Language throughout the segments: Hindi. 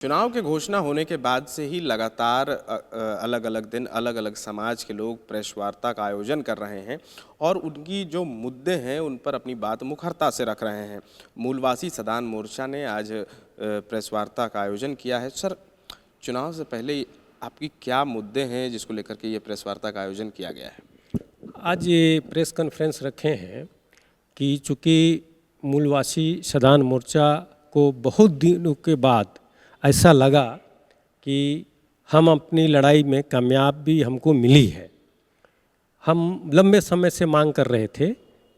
चुनाव के घोषणा होने के बाद से ही लगातार अलग अलग दिन अलग अलग समाज के लोग प्रेस वार्ता का आयोजन कर रहे हैं और उनकी जो मुद्दे हैं उन पर अपनी बात मुखरता से रख रहे हैं। मूलवासी सदान मोर्चा ने आज प्रेस वार्ता का आयोजन किया है। सर, चुनाव से पहले आपकी क्या मुद्दे हैं जिसको लेकर के ये प्रेस वार्ता का आयोजन किया गया है? आज ये प्रेस कॉन्फ्रेंस रखे हैं कि चूँकि मूलवासी सदान मोर्चा को बहुत दिनों के बाद ऐसा लगा कि हम अपनी लड़ाई में कामयाबी हमको मिली है। हम लंबे समय से मांग कर रहे थे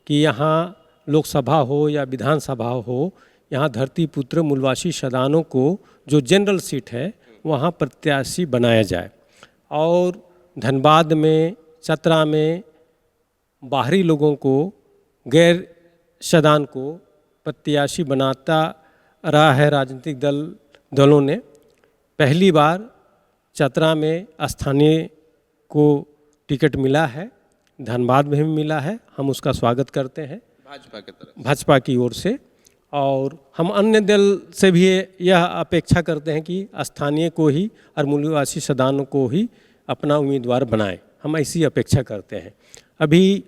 कि यहाँ लोकसभा हो या विधानसभा हो, यहाँ धरती पुत्र मूलवासी सदानों को जो जनरल सीट है वहाँ प्रत्याशी बनाया जाए। और धनबाद में, चतरा में बाहरी लोगों को, गैर सदान को प्रत्याशी बनाता रहा है राजनीतिक दलों ने। पहली बार चतरा में स्थानीय को टिकट मिला है, धनबाद में भी मिला है। हम उसका स्वागत करते हैं भाजपा की ओर से। और हम अन्य दल से भी यह अपेक्षा करते हैं कि स्थानीय को ही और मूलवासी सदानों को ही अपना उम्मीदवार बनाएं। हम ऐसी अपेक्षा करते हैं। अभी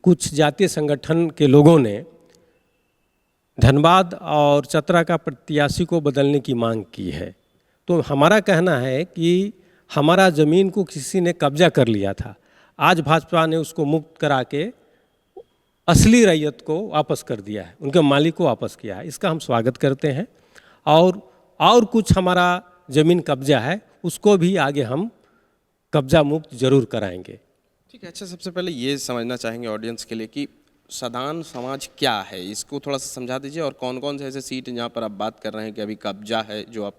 कुछ जातीय संगठन के लोगों ने धनबाद और चतरा का प्रत्याशी को बदलने की मांग की है। तो हमारा कहना है कि हमारा ज़मीन को किसी ने कब्जा कर लिया था, आज भाजपा ने उसको मुक्त करा के असली रैयत को वापस कर दिया है, उनके मालिक को वापस किया है। इसका हम स्वागत करते हैं। और कुछ हमारा ज़मीन कब्जा है, उसको भी आगे हम कब्जा मुक्त जरूर कराएंगे। ठीक है। अच्छा, सबसे पहले ये समझना चाहेंगे ऑडियंस के लिए कि सदान समाज क्या है, इसको थोड़ा सा समझा दीजिए। और कौन कौन से ऐसे सीट जहाँ पर आप बात कर रहे हैं कि अभी कब्जा है, जो आप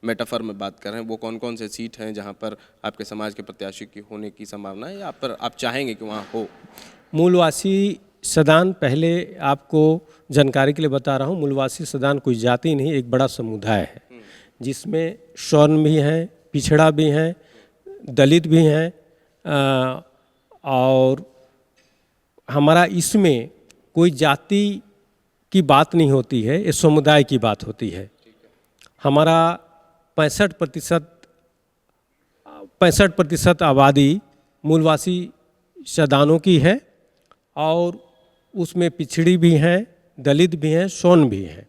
मेटाफर में बात कर रहे हैं, वो कौन कौन से सीट हैं जहाँ पर आपके समाज के प्रत्याशी की होने की संभावना है या पर आप चाहेंगे कि वहाँ हो? मूलवासी सदान, पहले आपको जानकारी के लिए बता रहा हूँ, मूलवासी सदान कोई जाति नहीं, एक बड़ा समुदाय है जिसमें स्वर्ण भी हैं, पिछड़ा भी हैं, दलित भी हैं। और हमारा इसमें कोई जाति की बात नहीं होती है, ये समुदाय की बात होती है। हमारा 65% आबादी मूलवासी सदानों की है और उसमें पिछड़ी भी हैं, दलित भी हैं, शोन भी हैं।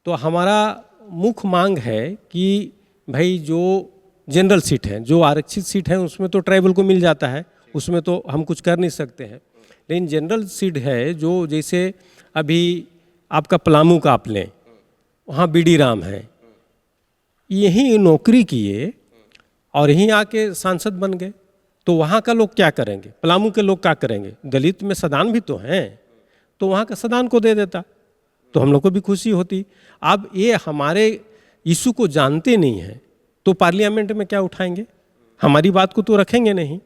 तो हमारा मुख्य मांग है कि भाई जो जनरल सीट है, जो आरक्षित सीट है, उसमें तो ट्राइबल को मिल जाता है, उसमें तो हम कुछ कर नहीं सकते हैं। लेकिन जनरल सीट है जो, जैसे अभी आपका पलामू का आप लें, वहाँ बीडी राम है, यहीं नौकरी किए और यहीं आके सांसद बन गए। तो वहाँ का लोग क्या करेंगे? पलामू के लोग क्या करेंगे? दलित में सदान भी तो हैं, तो वहाँ का सदान को दे देता तो हम लोग को भी खुशी होती। अब ये हमारे इशू को जानते नहीं हैं तो पार्लियामेंट में क्या उठाएंगे? हमारी बात को तो रखेंगे नहीं।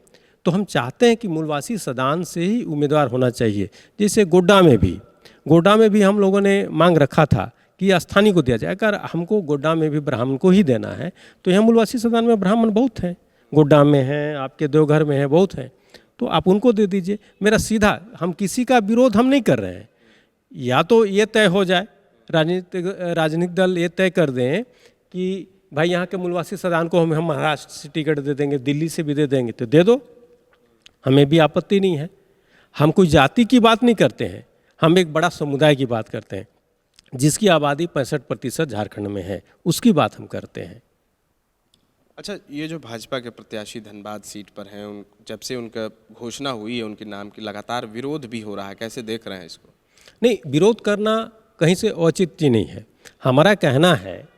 तो हम चाहते हैं कि मूलवासी सदान से ही उम्मीदवार होना चाहिए। जैसे गोड्डा में भी हम लोगों ने मांग रखा था कि स्थानीय को दिया जाए। अगर हमको गोड्डा में भी ब्राह्मण को ही देना है तो यहाँ मूलवासी सदान में ब्राह्मण बहुत हैं, गोड्डा में हैं, आपके देवघर में हैं, बहुत हैं, तो आप उनको दे दीजिए। मेरा सीधा, हम किसी का विरोध हम नहीं कर रहे हैं। या तो ये तय हो जाए, राजनीतिक दल ये तय कर दें कि भाई यहाँ के मूलवासी सदान को हम महाराष्ट्र से टिकट दे देंगे, दिल्ली से भी दे देंगे, तो दे दो, हमें भी आपत्ति नहीं है। हम कोई जाति की बात नहीं करते हैं, हम एक बड़ा समुदाय की बात करते हैं जिसकी आबादी 65% झारखंड में है, उसकी बात हम करते हैं। अच्छा, ये जो भाजपा के प्रत्याशी धनबाद सीट पर हैं, जब से उनका घोषणा हुई है उनके नाम की, लगातार विरोध भी हो रहा है, कैसे देख रहे हैं इसको? नहीं, विरोध करना कहीं से औचित्य नहीं है। हमारा कहना है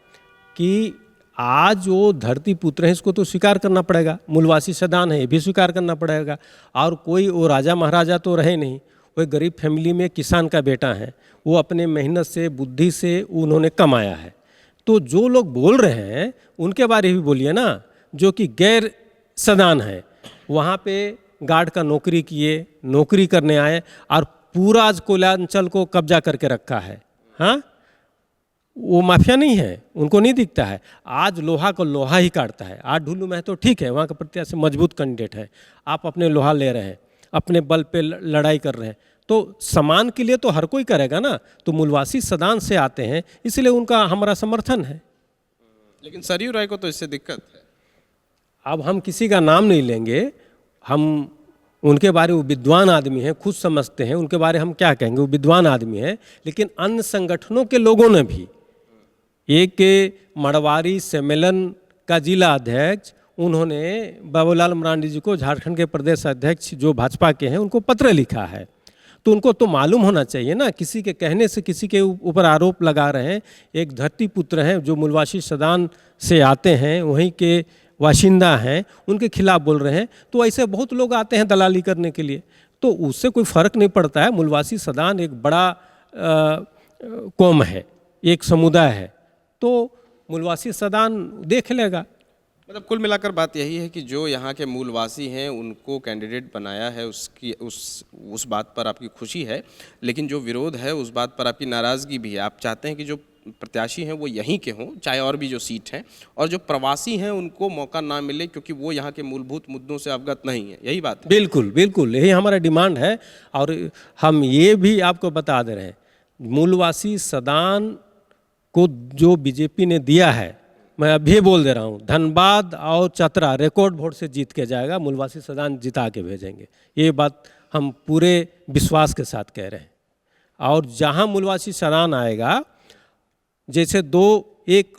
कि आज जो धरती पुत्र है इसको तो स्वीकार करना पड़ेगा, मूलवासी सदान है ये भी स्वीकार करना पड़ेगा। और कोई वो राजा महाराजा तो रहे नहीं, वो एक गरीब फैमिली में किसान का बेटा है, वो अपने मेहनत से, बुद्धि से उन्होंने कमाया है। तो जो लोग बोल रहे हैं उनके बारे में बोलिए ना, जो कि गैर सदान है, वहाँ पे गार्ड का नौकरी किए, नौकरी करने आए और पूरा कोयलांचल को कब्जा करके रखा है। हाँ, वो माफिया नहीं है, उनको नहीं दिखता है। आज लोहा को लोहा ही काटता है। आज ढुल्लू महतो ठीक है, वहाँ का प्रत्याशी मजबूत कैंडिडेट है, आप अपने लोहा ले रहे हैं, अपने बल पे लड़ाई कर रहे हैं, तो समान के लिए तो हर कोई करेगा ना। तो मूलवासी सदान से आते हैं, इसलिए उनका हमारा समर्थन है। लेकिन सरयू राय को तो इससे दिक्कत है। अब हम किसी का नाम नहीं लेंगे, हम उनके बारे वो विद्वान आदमी हैं, खुद समझते हैं, उनके बारे हम क्या कहेंगे, वो विद्वान आदमी है। लेकिन अन्य संगठनों के लोगों ने भी, एक मड़वारी सम्मेलन का जिला अध्यक्ष, उन्होंने बाबूलाल मरांडी जी को, झारखंड के प्रदेश अध्यक्ष जो भाजपा के हैं, उनको पत्र लिखा है। तो उनको तो मालूम होना चाहिए ना, किसी के कहने से किसी के ऊपर आरोप लगा रहे हैं। एक धरती पुत्र हैं जो मूलवासी सदान से आते हैं, वहीं के बाशिंदा हैं, उनके खिलाफ बोल रहे हैं। तो ऐसे बहुत लोग आते हैं दलाली करने के लिए, तो उससे कोई फ़र्क नहीं पड़ता है। मूलवासी सदान एक बड़ा कौम है, एक समुदाय है, तो मूलवासी सदान देख लेगा। मतलब कुल मिलाकर बात यही है कि जो यहाँ के मूलवासी हैं उनको कैंडिडेट बनाया है, उसकी उस बात पर आपकी खुशी है, लेकिन जो विरोध है उस बात पर आपकी नाराज़गी भी है। आप चाहते हैं कि जो प्रत्याशी हैं वो यहीं के हों, चाहे और भी जो सीट हैं, और जो प्रवासी हैं उनको मौका ना मिले क्योंकि वो यहाँ के मूलभूत मुद्दों से अवगत नहीं है। यही बात है। बिल्कुल बिल्कुल, यही हमारा डिमांड है। और हम ये भी आपको बता दे रहे हैं, मूलवासी सदान को जो बीजेपी ने दिया है, मैं अभी बोल दे रहा हूँ, धनबाद और चतरा रिकॉर्ड वोट से जीत के जाएगा, मूलवासी सदान जिता के भेजेंगे। ये बात हम पूरे विश्वास के साथ कह रहे हैं। और जहाँ मूलवासी सदान आएगा, जैसे एक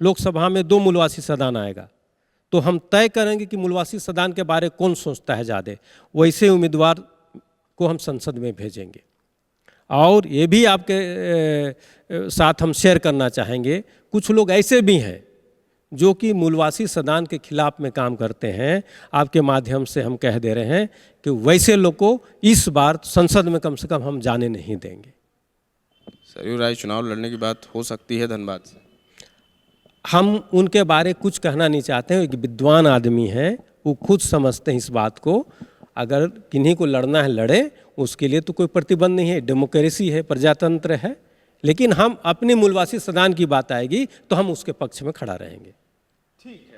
लोकसभा में 2 मूलवासी सदान आएगा, तो हम तय करेंगे कि मूलवासी सदान के बारे कौन सोचता है ज़्यादा, वैसे उम्मीदवार को हम संसद में भेजेंगे। और ये भी आपके साथ हम शेयर करना चाहेंगे, कुछ लोग ऐसे भी हैं जो कि मूलवासी सदान के खिलाफ में काम करते हैं। आपके माध्यम से हम कह दे रहे हैं कि वैसे लोग को इस बार संसद में कम से कम हम जाने नहीं देंगे। सरयू राय चुनाव लड़ने की बात हो सकती है धनबाद से? हम उनके बारे कुछ कहना नहीं चाहते हैं। एक विद्वान आदमी हैं, वो खुद समझते हैं इस बात को। अगर किन्हीं को लड़ना है लड़े, उसके लिए तो कोई प्रतिबंध नहीं है, डेमोक्रेसी है, प्रजातंत्र है। लेकिन हम अपने मूलवासी सदान की बात आएगी तो हम उसके पक्ष में खड़ा रहेंगे। ठीक है।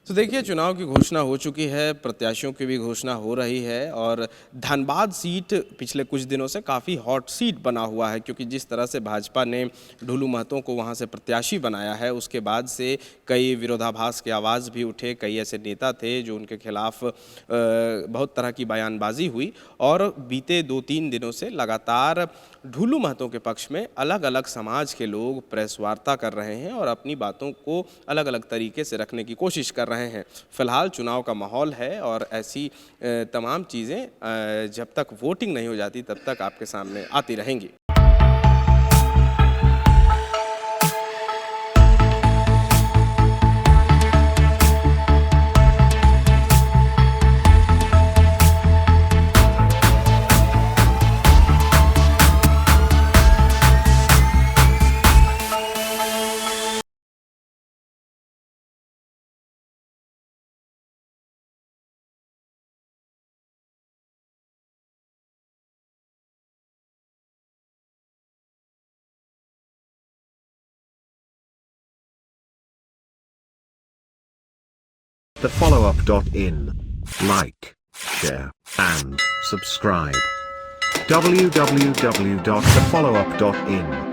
तो देखिए, चुनाव की घोषणा हो चुकी है, प्रत्याशियों की भी घोषणा हो रही है, और धनबाद सीट पिछले कुछ दिनों से काफ़ी हॉट सीट बना हुआ है, क्योंकि जिस तरह से भाजपा ने ढुलू महतो को वहां से प्रत्याशी बनाया है, उसके बाद से कई विरोधाभास के आवाज़ भी उठे। कई ऐसे नेता थे जो उनके खिलाफ बहुत तरह की बयानबाजी हुई, और बीते 2-3 दिनों से लगातार ढुलू महतो के पक्ष में अलग अलग समाज के लोग प्रेस वार्ता कर रहे हैं और अपनी बातों को अलग अलग तरीके से रखने की कोशिश कर रहे हैं। फिलहाल चुनाव का माहौल है, और ऐसी तमाम चीज़ें जब तक वोटिंग नहीं हो जाती तब तक आपके सामने आती रहेंगी। The followup.in. Like, share, and subscribe. www.thefollowup.in